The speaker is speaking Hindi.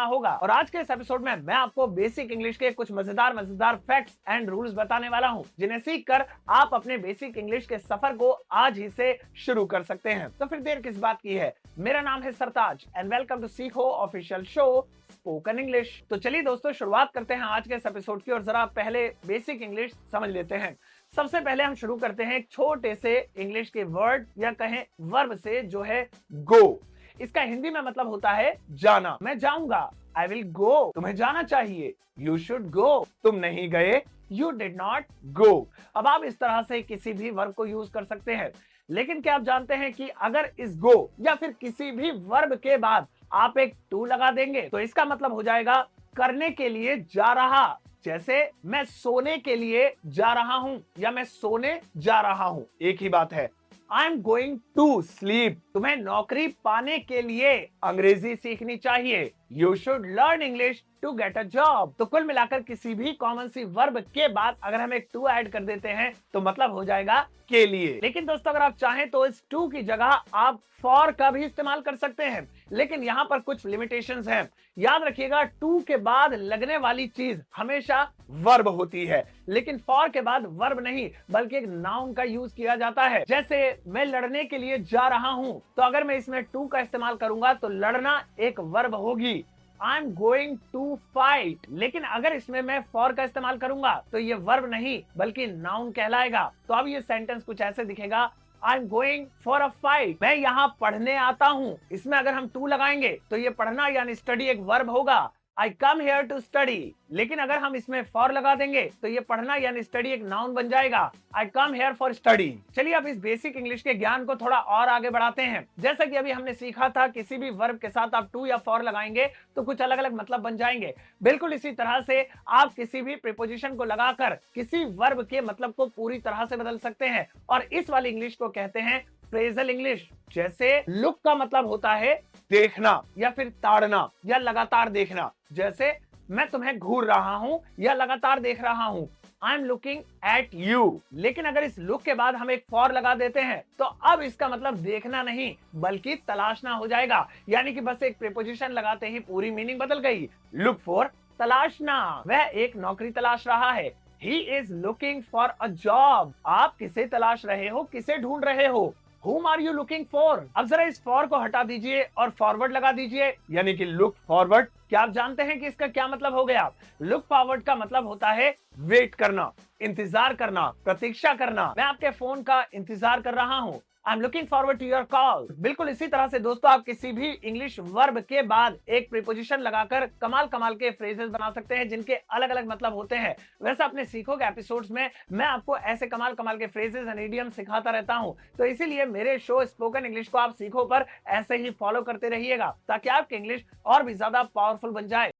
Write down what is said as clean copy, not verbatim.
होगा। और आज के इस एपिसोड में मैं आपको बेसिक इंग्लिश के कुछ मजेदार फैक्ट्स एंड रूल्स बताने वाला हूं, जिन्हें सीखकर आप अपने बेसिक इंग्लिश के सफर को आज ही से शुरू कर सकते हैं। तो फिर देर किस बात की है। मेरा नाम है सरताज एंड वेलकम टू सीखो ऑफिशियल शो स्पोकन इंग्लिश। तो चलिए दोस्तों, शुरुआत करते हैं आज के इस एपिसोड की और जरा पहले बेसिक इंग्लिश समझ लेते हैं। सबसे पहले हम शुरू करते हैं एक छोटे से इंग्लिश के वर्ड या कहें वर्ब से, जो है गो। इसका हिंदी में मतलब होता है जाना। मैं जाऊंगा, आई विल गो। तुम्हें जाना चाहिए, यू शुड गो। तुम नहीं गए, यू डिड नॉट गो। अब आप इस तरह से किसी भी वर्ब को यूज कर सकते हैं, लेकिन क्या आप जानते हैं कि अगर इस गो या फिर किसी भी वर्ब के बाद आप एक टू लगा देंगे तो इसका मतलब हो जाएगा करने के लिए जा रहा। जैसे मैं सोने के लिए जा रहा हूं या मैं सोने जा रहा हूं, एक ही बात है। I am going to sleep. तुम्हें नौकरी पाने के लिए अंग्रेजी सीखनी चाहिए, you should learn English to get a job. तो कुल मिलाकर किसी भी कॉमन सी वर्ब के बाद अगर हम एक टू ऐड कर देते हैं तो मतलब हो जाएगा के लिए। लेकिन दोस्तों, अगर आप चाहें तो इस टू की जगह आप फॉर का भी इस्तेमाल कर सकते हैं, लेकिन यहां पर कुछ लिमिटेशंस हैं। याद रखिएगा, टू के बाद लगने वाली चीज हमेशा वर्ब होती है, लेकिन फॉर के बाद वर्ब नहीं बल्कि एक नाउन का यूज किया जाता है। जैसे मैं लड़ने के लिए जा रहा हूं, तो अगर मैं इसमें टू का इस्तेमाल करूंगा तो लड़ना एक वर्ब होगी, I am going to fight. लेकिन अगर इसमें मैं फॉर का इस्तेमाल करूंगा तो ये वर्ब नहीं बल्कि नाउन कहलाएगा। तो अब ये सेंटेंस कुछ ऐसे दिखेगा, आई am going for a fight. मैं यहाँ पढ़ने आता हूँ। इसमें अगर हम टू लगाएंगे तो ये पढ़ना यानी स्टडी एक वर्ब होगा, आई कम हेयर टू स्टडी। लेकिन अगर हम इसमें फॉर लगा देंगे तो ये पढ़ना यानी स्टडी एक नाउन बन जाएगा, आई कम हेयर फॉर स्टडी। चलिए अब इस बेसिक इंग्लिश के ज्ञान को थोड़ा और आगे बढ़ाते हैं। जैसा कि अभी हमने सीखा था, किसी भी वर्ब के साथ आप टू या फॉर लगाएंगे तो कुछ अलग अलग मतलब बन जाएंगे। बिल्कुल इसी तरह से आप किसी भी प्रीपोजिशन को लगाकर किसी वर्ब के मतलब को पूरी तरह से बदल सकते हैं, और इस वाली इंग्लिश को कहते हैं फ्रेजल इंग्लिश। जैसे लुक का मतलब होता है देखना या फिर ताड़ना या लगातार देखना। जैसे मैं तुम्हें घूर रहा हूं या लगातार देख रहा हूं, आई एम लुकिंग एट यू। लेकिन अगर इस लुक के बाद हम एक फॉर लगा देते हैं तो अब इसका मतलब देखना नहीं बल्कि तलाशना हो जाएगा, यानी कि बस एक प्रीपोजिशन लगाते ही पूरी मीनिंग बदल गई। लुक फॉर, तलाशना। वह एक नौकरी तलाश रहा है, he is looking for a job. आप किसे तलाश रहे हो, किसे ढूंढ रहे हो, Whom are you looking for? अब जरा इस फॉर को हटा दीजिए और फॉरवर्ड लगा दीजिए, यानी कि लुक फॉरवर्ड। क्या आप जानते हैं कि इसका क्या मतलब हो गया? लुक फॉरवर्ड का मतलब होता है वेट करना, इंतजार करना, प्रतीक्षा करना। मैं आपके फोन का इंतजार कर रहा हूँ, I am looking forward to your call. बिल्कुल इसी तरह से दोस्तों, आप किसी भी इंग्लिश वर्ब के बाद एक प्रीपोजिशन लगाकर कमाल कमाल के फ्रेजेस बना सकते हैं, जिनके अलग अलग मतलब होते हैं। वैसे अपने सीखो के एपिसोड्स में मैं आपको ऐसे कमाल कमाल के फ्रेजेस एंड इडियम सिखाता रहता हूं, तो इसीलिए मेरे शो स्पोकन इंग्लिश को आप सीखो पर ऐसे ही फॉलो करते रहिएगा, ताकि आपकी इंग्लिश और भी ज्यादा पावरफुल बन जाए।